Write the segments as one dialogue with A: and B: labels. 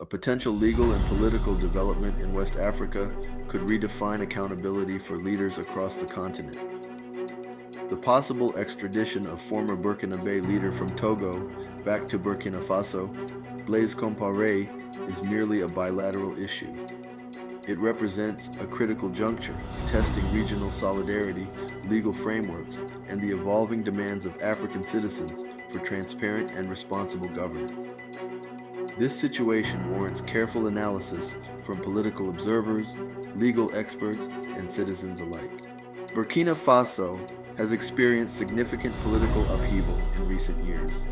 A: A potential legal and political development in West Africa could redefine accountability for leaders across the continent. The possible extradition of former Burkinabè leader from Togo back to Burkina Faso, Blaise Compaoré, is merely a bilateral issue. It represents a critical juncture, testing regional solidarity, legal frameworks, and the evolving demands of African citizens for transparent and responsible governance. This situation warrants careful analysis from political observers, legal experts, and citizens alike. Burkina Faso has experienced significant political upheaval in recent years.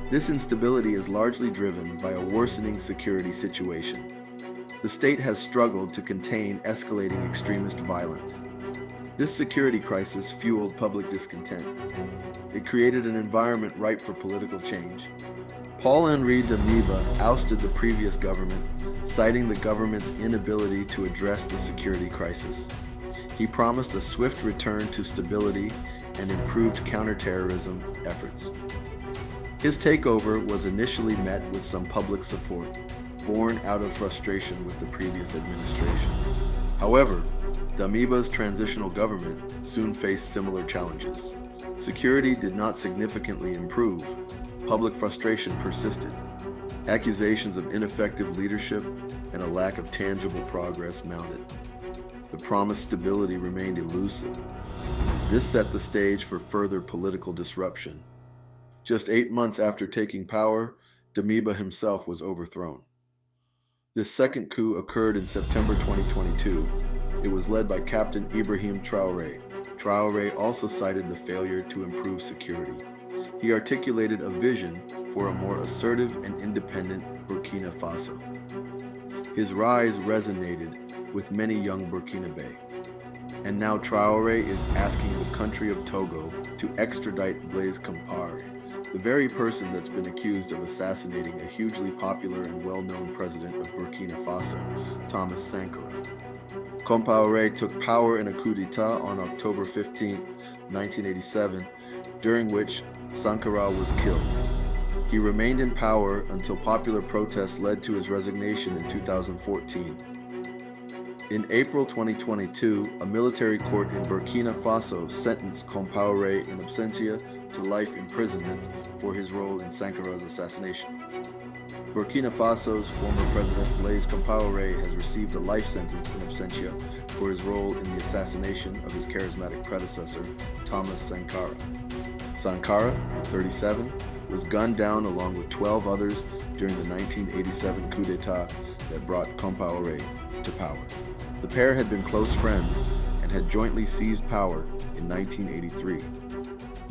A: This instability is largely driven by a worsening security situation. The state has struggled to contain escalating extremist violence. This security crisis fueled public discontent. It created an environment ripe for political change. Paul-Henri Damiba ousted the previous government, citing the government's inability to address the security crisis. He promised a swift return to stability and improved counterterrorism efforts. His takeover was initially met with some public support, born out of frustration with the previous administration. However, Damiba's transitional government soon faced similar challenges. Security did not significantly improve. Public frustration persisted. Accusations of ineffective leadership and a lack of tangible progress mounted. The promised stability remained elusive. This set the stage for further political disruption. Just 8 months after taking power, Damiba himself was overthrown. This second coup occurred in September 2022. It was led by captainibrihimtraore. Traore also cited the failure to improve security. He articulated a vision for a more assertive and independent Burkina Faso. His rise resonated with many young Burkinabè. And now Traore is asking the country of Togo to extradite Blaise Compaoré, the very person that's been accused of assassinating a hugely popular and well-known president of Burkina Faso, Thomas Sankara. Compaoré took power in a coup d'etat on October 15, 1987, during which Sankara was killed. He remained in power until popular protests led to his resignation in 2014. In April 2022, a military court in Burkina Faso sentenced Compaoré in absentia to life imprisonment for his role in Sankara's assassination. Burkina Faso's former president Blaise Compaoré has received a life sentence in absentia for his role in the assassination of his charismatic predecessor, Thomas Sankara. Sankara, 37, was gunned down along with 12 others during the 1987 coup d'etat that brought Compaoré to power. The pair had been close friends and had jointly seized power in 1983.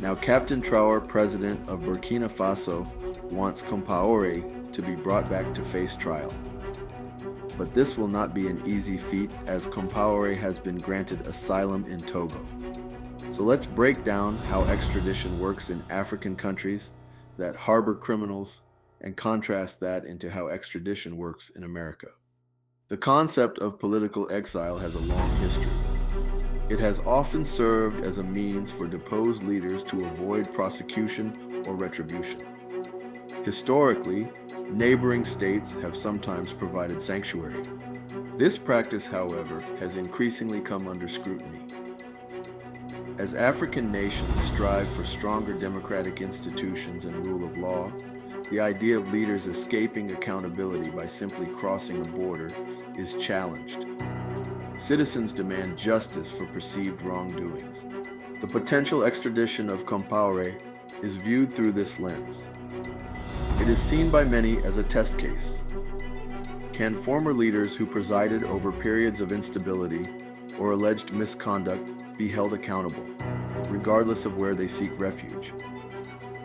A: Now Captain Traore, president of Burkina Faso, wants Compaoré to be brought back to face trial. But this will not be an easy feat, as Compaoré has been granted asylum in Togo. So let's break down how extradition works in African countries that harbor criminals and contrast that into how extradition works in America. The concept of political exile has a long history. It has often served as a means for deposed leaders to avoid prosecution or retribution. Historically, neighboring states have sometimes provided sanctuary. This practice, however, has increasingly come under scrutiny. As African nations strive for stronger democratic institutions and rule of law, the idea of leaders escaping accountability by simply crossing a border is challenged. Citizens demand justice for perceived wrongdoings. The potential extradition of Compaoré is viewed through this lens. It is seen by many as a test case. Can former leaders who presided over periods of instability or alleged misconduct be held accountable, regardless of where they seek refuge?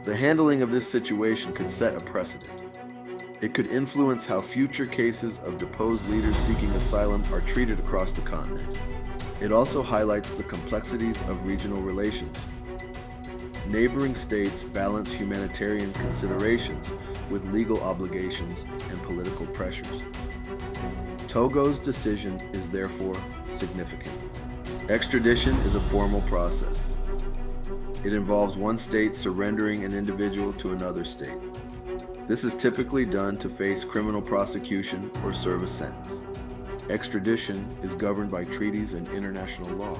A: The handling of this situation could set a precedent. It could influence how future cases of deposed leaders seeking asylum are treated across the continent. It also highlights the complexities of regional relations. Neighboring states balance humanitarian considerations with legal obligations and political pressures. Togo's decision is therefore significant. Extradition is a formal process. It involves one state surrendering an individual to another state. This is typically done to face criminal prosecution or serve a sentence. Extradition is governed by treaties and international law.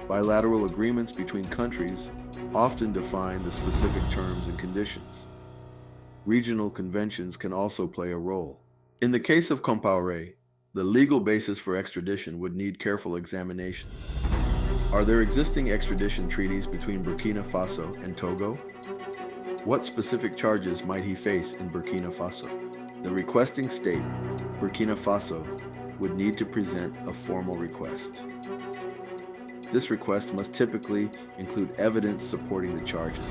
A: Bilateral agreements between countries often define the specific terms and conditions. Regional conventions can also play a role. In the case of Compaore, the legal basis for extradition would need careful examination. Are there existing extradition treaties between Burkina Faso and Togo? What specific charges might he face in Burkina Faso? The requesting state, Burkina Faso, would need to present a formal request. This request must typically include evidence supporting the charges.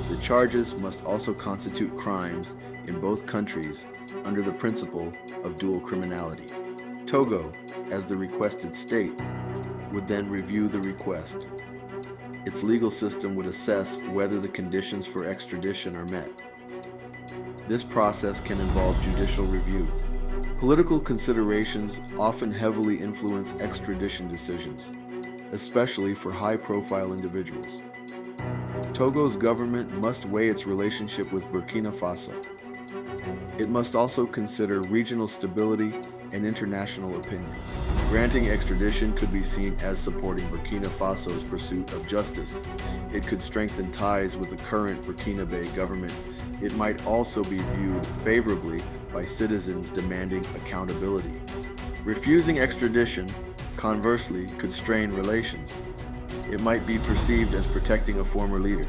A: The charges must also constitute crimes in both countries under the principle of dual criminality. Togo, as the requested state, would then review the request. Its legal system would assess whether the conditions for extradition are met. This process can involve judicial review. Political considerations often heavily influence extradition decisions, especially for high-profile individuals. Togo's government must weigh its relationship with Burkina Faso. It must also consider regional stability and international opinion. Granting extradition could be seen as supporting Burkina Faso's pursuit of justice. It could strengthen ties with the current Burkinabè government. It might also be viewed favorably by citizens demanding accountability. Refusing extradition, conversely, could strain relations. It might be perceived as protecting a former leader.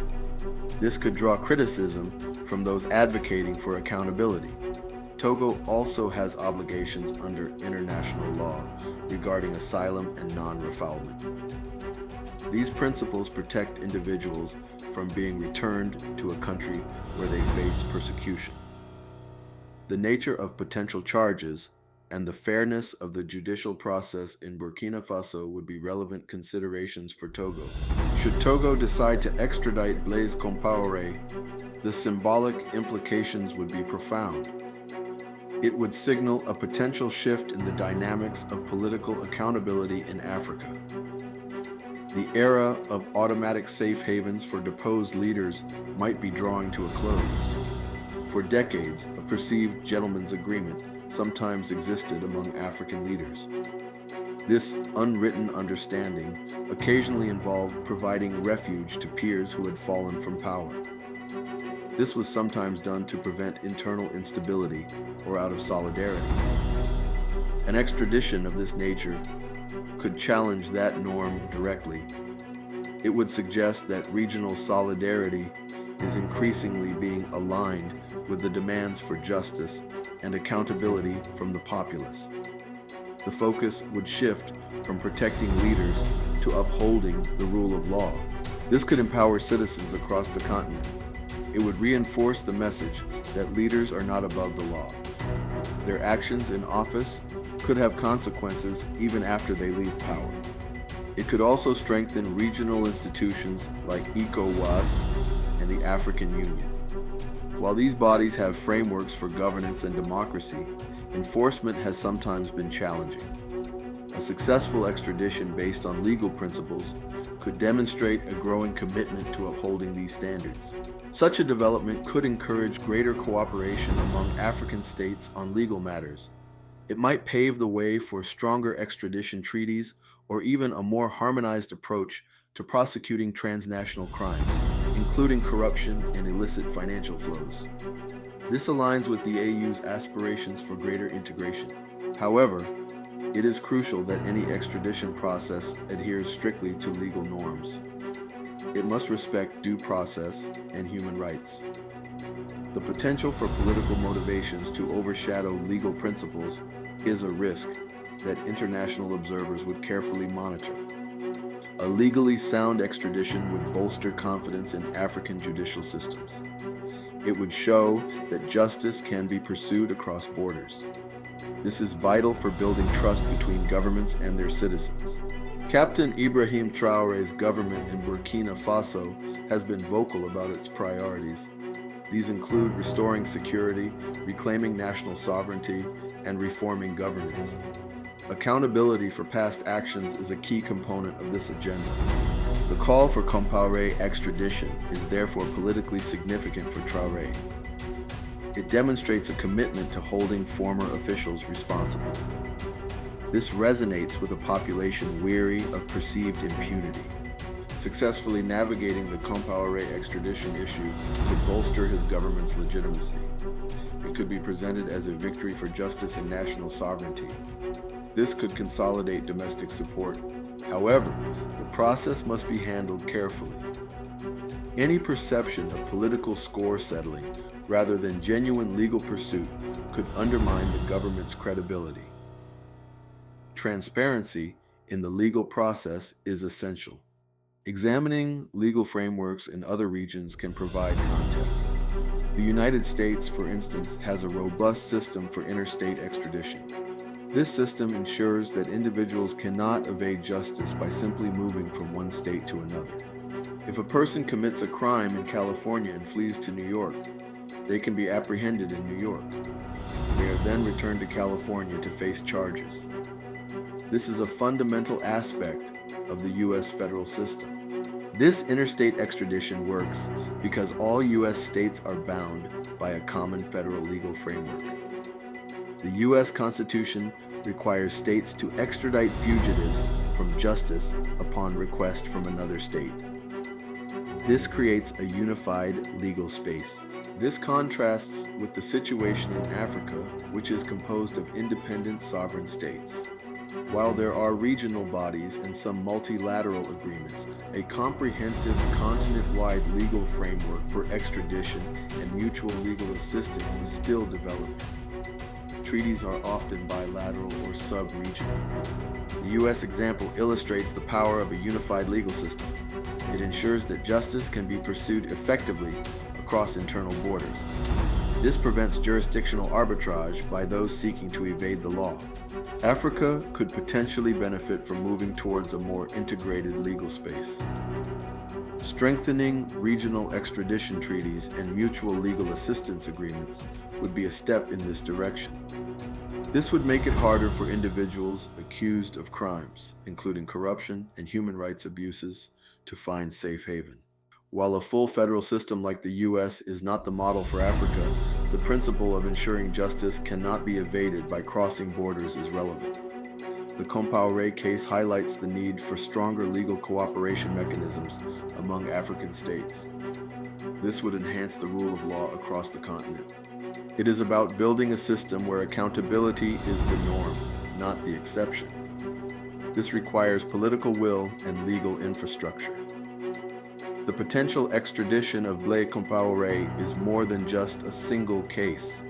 A: This could draw criticism from those advocating for accountability. Togo also has obligations under international law regarding asylum and non-refoulement. These principles protect individuals from being returned to a country where they face persecution. The nature of potential charges and the fairness of the judicial process in Burkina Faso would be relevant considerations for Togo. Should Togo decide to extradite Blaise Compaoré, the symbolic implications would be profound. It would signal a potential shift in the dynamics of political accountability in Africa. The era of automatic safe havens for deposed leaders might be drawing to a close. For decades, a perceived gentleman's agreement sometimes existed among African leaders. This unwritten understanding occasionally involved providing refuge to peers who had fallen from power. This was sometimes done to prevent internal instability or out of solidarity. An extradition of this nature could challenge that norm directly. It would suggest that regional solidarity is increasingly being aligned with the demands for justice and accountability from the populace. The focus would shift from protecting leaders to upholding the rule of law. This could empower citizens across the continent. It would reinforce the message that leaders are not above the law. Their actions in office could have consequences even after they leave power. It could also strengthen regional institutions like ECOWAS and the African Union. While these bodies have frameworks for governance and democracy, enforcement has sometimes been challenging. A successful extradition based on legal principles could demonstrate a growing commitment to upholding these standards. Such a development could encourage greater cooperation among African states on legal matters. It might pave the way for stronger extradition treaties or even a more harmonized approach to prosecuting transnational crimes, including corruption and illicit financial flows. This aligns with the AU's aspirations for greater integration. However, it is crucial that any extradition process adheres strictly to legal norms. It must respect due process and human rights. The potential for political motivations to overshadow legal principles is a risk that international observers would carefully monitor. A legally sound extradition would bolster confidence in African judicial systems. It would show that justice can be pursued across borders. This is vital for building trust between governments and their citizens. Captainibrihimtraore's government in Burkina Faso has been vocal about its priorities. These include restoring security, reclaiming national sovereignty, and reforming governance. Accountability for past actions is a key component of this agenda. The call for Compaore extradition is therefore politically significant for Traoré. It demonstrates a commitment to holding former officials responsible. This resonates with a population weary of perceived impunity. Successfully navigating the Compaore extradition issue could bolster his government's legitimacy. It could be presented as a victory for justice and national sovereignty. This could consolidate domestic support. However, the process must be handled carefully. Any perception of political score settling rather than genuine legal pursuit could undermine the government's credibility. Transparency in the legal process is essential. Examining legal frameworks in other regions can provide context. The United States, for instance, has a robust system for interstate extradition. This system ensures that individuals cannot evade justice by simply moving from one state to another. If a person commits a crime in California and flees to New York, they can be apprehended in New York. They are then returned to California to face charges. This is a fundamental aspect of the U.S. federal system. This interstate extradition works because all U.S. states are bound by a common federal legal framework. The U.S. Constitution requires states to extradite fugitives from justice upon request from another state. This creates a unified legal space. This contrasts with the situation in Africa, which is composed of independent sovereign states. While there are regional bodies and some multilateral agreements, a comprehensive continent-wide legal framework for extradition and mutual legal assistance is still developing. Treaties are often bilateral or sub-regional. The U.S. example illustrates the power of a unified legal system. It ensures that justice can be pursued effectively across internal borders. This prevents jurisdictional arbitrage by those seeking to evade the law. Africa could potentially benefit from moving towards a more integrated legal space. Strengthening regional extradition treaties and mutual legal assistance agreements would be a step in this direction. This would make it harder for individuals accused of crimes, including corruption and human rights abuses, to find safe haven. While a full federal system like the U.S. is not the model for Africa, the principle of ensuring justice cannot be evaded by crossing borders is relevant. The Compaore case highlights the need for stronger legal cooperation mechanisms among African states. This would enhance the rule of law across the continent. It is about building a system where accountability is the norm, not the exception. This requires political will and legal infrastructure. The potential extradition of Blaise Compaoré is more than just a single case.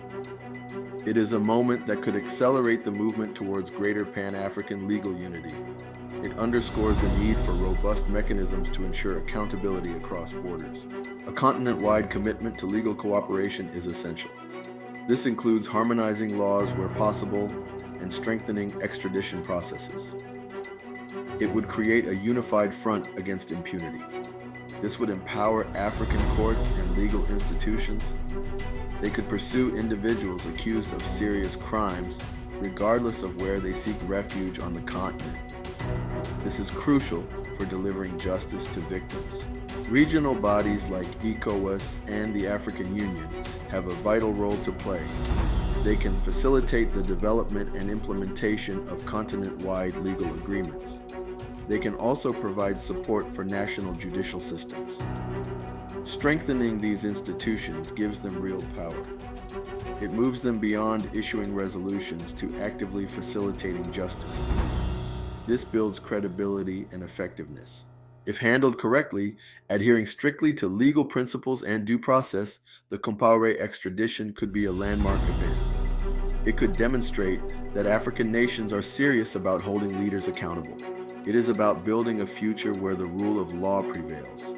A: It is a moment that could accelerate the movement towards greater Pan-African legal unity. It underscores the need for robust mechanisms to ensure accountability across borders. A continent-wide commitment to legal cooperation is essential. This includes harmonizing laws where possible and strengthening extradition processes. It would create a unified front against impunity. This would empower African courts and legal institutions. They could pursue individuals accused of serious crimes, regardless of where they seek refuge on the continent. This is crucial for delivering justice to victims. Regional bodies like ECOWAS and the African Union have a vital role to play. They can facilitate the development and implementation of continent-wide legal agreements. They can also provide support for national judicial systems. Strengthening these institutions gives them real power. It moves them beyond issuing resolutions to actively facilitating justice. This builds credibility and effectiveness. If handled correctly, adhering strictly to legal principles and due process, the Compaore extradition could be a landmark event. It could demonstrate that African nations are serious about holding leaders accountable. It is about building a future where the rule of law prevails.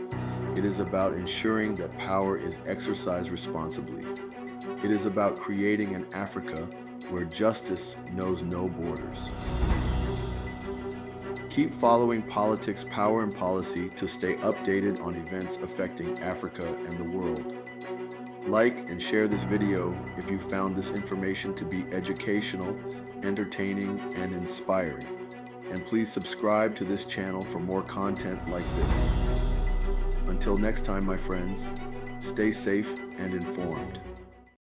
A: It is about ensuring that power is exercised responsibly. It is about creating an Africa where justice knows no borders. Keep following politics, power, and policy to stay updated on events affecting Africa and the world. Like and share this video if you found this information to be educational, entertaining, and inspiring. And please subscribe to this channel for more content like this. Until next time, my friends, stay safe and informed.